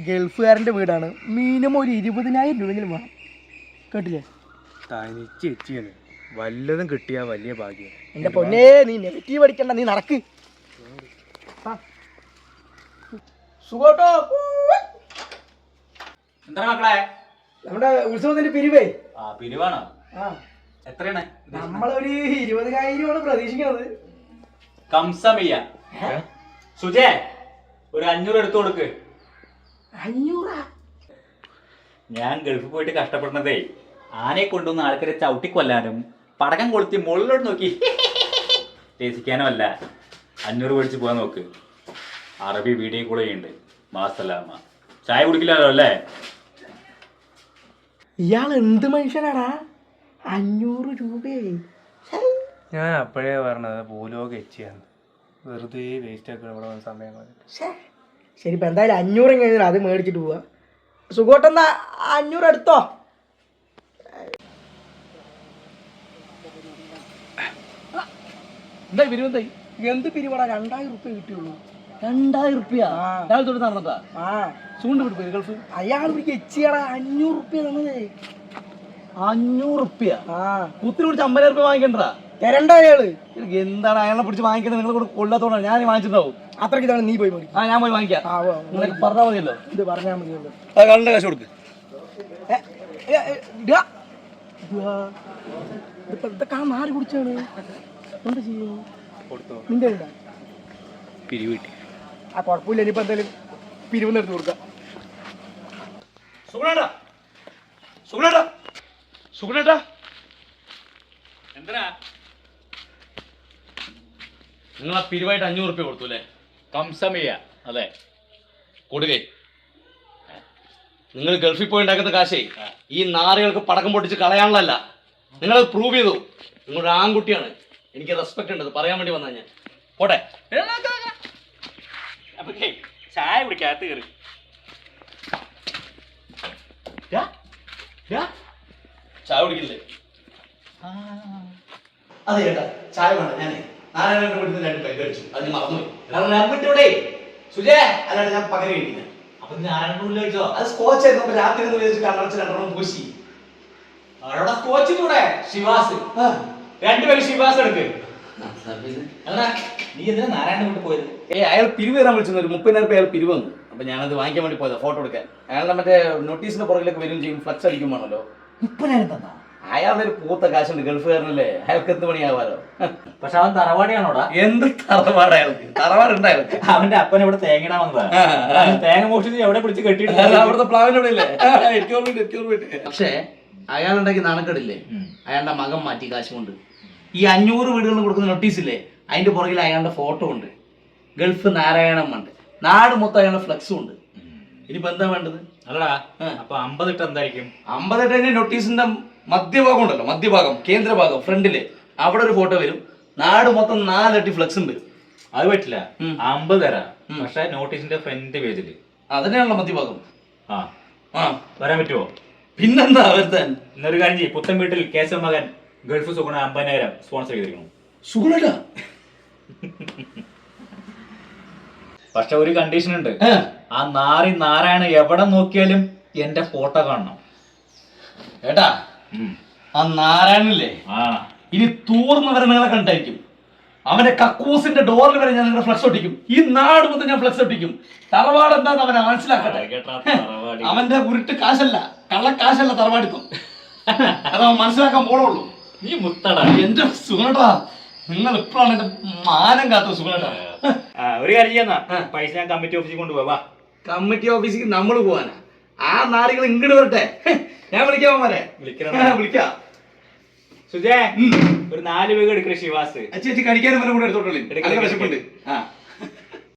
ഗൾഫുകാരൻ്റെ വീടാണ്, മിനിമം ഒരു 20,000 രൂപയെങ്കിലും വേണം. കേട്ടില്ലേ? തനിച്ചേച്ചിയാണ്, വല്ലതും കിട്ടിയാ വലിയ ഭാഗ്യം. എൻ്റെ പൊന്നേ, നീ നെഗറ്റീവ് അടിക്കണ്ട, നീ നടക്ക്. സുഖോട്ടോ. എന്താ മക്കളെ, നമ്മുടെ ഉത്സവത്തിന്റെ പിരിവേ. പിരിവാണോ? ആ, എത്രയാണ്? നമ്മളൊരു 20,000 പ്രതീക്ഷിക്കുന്നത്. കംസമിയ സുജേ, ഒരു 500 എടുത്തു കൊടുക്ക്. 500? ഞാൻ ഗൾഫിൽ പോയിട്ട് കഷ്ടപ്പെടുന്നതേ ആനയെ കൊണ്ടുവന്ന ആൾക്കാരെ ചവിട്ടിക്കൊല്ലാനും പടക്കം കൊളുത്തി മുകളിലോട്ട് നോക്കി രസിക്കാനും അല്ല. 500 മേടിച്ച് പോകാൻ നോക്ക്. അറബി വീഡിയോ കൂടെ ഉണ്ട്. മാസലാമ ചായ കുടിക്കില്ലല്ലോ അല്ലേ? ഇയാൾ എന്ത് മനുഷ്യനാടാ? 500 രൂപയെ ഞാൻ അപ്പോഴേ പറഞ്ഞത് ഭൂലോക എച്ചിയാണ്, വെറുതെ വേസ്റ്റ് ആക്കി ഇവിടെ വന്ന സമയം. ശരി, ഇപ്പം എന്തായാലും 500 കഴിഞ്ഞാൽ അത് മേടിച്ചിട്ട് പോവാ. സുഖോട്ടെന്നാ 500 എടുത്തോ. എന്തായി പിരിവെന്തായി? എന്ത് പിരിവടാ? 2,000 രൂപ കിട്ടിയുള്ളൂ. 2,000 റുപ്യ രാവിലെ തൊട്ട് നടന്നതാ? ആ, സൂണ്ട് വിട്ടു പോയി ഗൾഫ്. അയാൾ എച്ചിയാടാ 500 രൂപ തന്നതേ. 500 റുപ്യ ആ, കുത്തിന് പിടിച്ച് 50,000 റുപ്യ വാങ്ങിക്കണ്ടാ? തരണ്ട അയാള്. എന്താണ് അയാളെ പിടിച്ച് വാങ്ങിക്കുന്നത്? നിങ്ങൾ കൂടെ കൊള്ളാത്തോണ്ടാണ് ഞാൻ വാങ്ങിച്ചിട്ടുണ്ടാവും. അത്രയ്ക്ക് ഇതാണ്, നീ പോയി മേടിക്കും. ഞാൻ പോയി വാങ്ങിക്കാം. നിനക്ക് പറഞ്ഞാൽ മതിയല്ലോ. ഇത് പറഞ്ഞാൽ മതിയല്ലോ. കണ്ട കാശ് കൊടുക്ക്. ഇതൊക്കെ ആ നാല് കുടിച്ചാണ്. എന്താ ചെയ്യും? നിന്റെ ഉണ്ടാ പിരിവ് കിട്ടി. ആ, കുഴപ്പമില്ല. ഇനിയിപ്പോൾ എന്തായാലും പിരിവെന്ന് എടുത്ത് കൊടുക്കാം. സുഗുണേട്ടാ, സുഗുണേട്ടാ, സുഗുണേട്ടാ, എന്തിനാ? നിങ്ങൾ ആ പിരിവായിട്ട് 500 റുപ്യ കൊടുത്തു അല്ലേ? കംസമിയ അതെ, കൊടുക്കേ. നിങ്ങൾ ഗൾഫിൽ പോയി ഉണ്ടാക്കുന്ന കാശേ ഈ നാറുകൾക്ക് പടക്കം പൊട്ടിച്ച് കളയാനുള്ളതല്ല. നിങ്ങളത് പ്രൂവ് ചെയ്തു. നിങ്ങളൊരു ആൺകുട്ടിയാണ്, എനിക്ക് റെസ്പെക്ട് ഉണ്ട്. പറയാൻ വേണ്ടി വന്നാ ഞാൻ. പോട്ടെ. ചായ കുടിക്കാത്ത കയറി. ചായ കുടിക്കില്ലേ? അതെ ചേട്ടാ, ചായ വേണ്ട. ഞാനേ നാരായണ വീട്ടിൽ 2 പേര് കഴിച്ചു, അത് ഞാൻ മറന്നുപോയി. സുജേ, അല്ലാണ്ട് ഞാൻ പകരം കഴിക്കില്ല. അപ്പൊ ഞാനും കഴിച്ചോ? അത് സ്കോച്ച് ആയിരുന്നു. അപ്പൊ രാത്രി ഒന്ന് വിചാരിച്ചു കണ്ണടച്ച് 2 പൂശി. അവിടെ സ്കോച്ചിലൂടെ ശിവാസ് 2 പേര് ശിവാസ് എടുക്ക്. നീ എന്തിനാ നാരായണ വീട്ടിൽ പോയത്? അയാൾ പിരിവ് തരാൻ വിളിച്ചു. ഒരു 30,000 രൂപ അയാൾ പിരിവ് വന്നു. അപ്പൊ ഞാനത് വാങ്ങിക്കാൻ വേണ്ടി പോയതാ, ഫോട്ടോ എടുക്കാൻ. അയാളുടെ മറ്റേ നോട്ടീസിന്റെ പുറകിലേക്ക് വരും ചെയ്യും, ഫ്ലക്സ് അടിക്കുമ്പോണല്ലോ. 30,000 തന്നാ? അയാളുടെ ഒരു പൂത്ത കാശുണ്ട്, ഗൾഫുകാരനല്ലേ, അയാൾക്ക് എന്ത് പണിയാവാലോ. പക്ഷെ അവൻ തറവാടിയാണോടാ? എന്ത് തറവാട് അയാൾക്ക്? തറവാടുണ്ടായിരുന്നു. അവന്റെ അപ്പൻ ഇവിടെ തേങ്ങണ വന്നതാ. തേങ്ങ മോഷിച്ച് എവിടെ പിടിച്ച് കെട്ടിയിട്ട് അവിടുത്തെ പ്ലാവിന്റെ അവിടെ ഇല്ലേ? പക്ഷേ അയാളുണ്ടാക്കി നാണക്കെടില്ലേ, അയാളുടെ മകൻ മാറ്റി കാശ് കൊണ്ട്. ഈ 500 വീടുകളിൽ കൊടുക്കുന്ന നോട്ടീസില്ലേ, അതിന്റെ പുറകിൽ അയാളുടെ ഫോട്ടോ ഉണ്ട്. ഗൾഫ് നാരായണം ഉണ്ട്, നാട് മൊത്തം അയാളുടെ ഫ്ലക്സും ഉണ്ട്. ഇനിയിപ്പോ എന്താ വേണ്ടത്? അല്ലടാ, അപ്പൊ 50 ഇട്ട് എന്തായിരിക്കും? 50 ഇട്ട് നോട്ടീസിന്റെ മധ്യഭാഗം ഉണ്ടല്ലോ, മധ്യഭാഗം കേന്ദ്രഭാഗം ഫ്രണ്ടില് അവിടെ ഒരു ഫോട്ടോ വരും. നാട് മൊത്തം 4 അടി ഫ്ലക്സ് ഉണ്ട്. അത് പറ്റില്ല. 50 തരാം, പക്ഷെ നോട്ടീസിന്റെ ഫ്രണ്ട് പേജില് അതിനെയാണല്ലോ മധ്യഭാഗം. വരാൻ പറ്റുമോ? പിന്നെന്താ വരുത്താൻ? ഇന്നൊരു കാര്യം ചെയ്യും, പുത്തൻ വീട്ടിൽ കേശവ മകൻ ഗൾഫ് സുഗുണ 50,000 സ്പോൺസർ ചെയ്തിരിക്കണം. സുഗുണ പക്ഷെ ഒരു കണ്ടീഷൻ ഉണ്ട്. ആ നാരായണ എവിടെ നോക്കിയാലും എന്റെ ഫോട്ടോ കാണണം ഏട്ടാ. ആ നാരായണല്ലേ, ഇനി തൂർന്ന് വരെ നിങ്ങളെ കണ്ടായിരിക്കും. അവന്റെ കക്കൂസിന്റെ ഡോറിൽ വരെ ഞാൻ നിങ്ങളുടെ ഫ്ലക്സ് ഒട്ടിക്കും. ഈ നാട് മൊത്തം ഞാൻ ഫ്ലക്സ് ഒട്ടിക്കും. തറവാട് എന്താന്ന് അവനെ മനസ്സിലാക്കട്ടെ. അവന്റെ ഉരുട്ട് കാശല്ല, കള്ളക്കാശല്ല തറവാടിത്തം. അതവൻ മനസ്സിലാക്കാൻ പോളുള്ളൂ. നീ മുത്തടാ എന്റെ സുഗുണേട്ടാ, നിങ്ങൾ ഇപ്പോഴാണ് എന്റെ മാനം കാത്ത സുഗുണേട്ടാ. ഒരു കാര്യം ചെയ്യുന്ന പൈസ ഞാൻ കമ്മിറ്റി ഓഫീസിൽ കൊണ്ടുപോവാ. കമ്മിറ്റി ഓഫീസിൽ നമ്മൾ പോവാനാ? ആ നാടുകൾ ഇങ്ങോട്ട് വരട്ടെ, ഞാൻ വിളിക്കാൻ വരെ. വിളിക്കാം. സുജേ, ഒരു 4 വീട് എടുക്കണ ശിവാസ്. ചേച്ചി കഴിക്കാനും കൂടെ എടുത്തോളൂ. വിശപ്പുണ്ട്.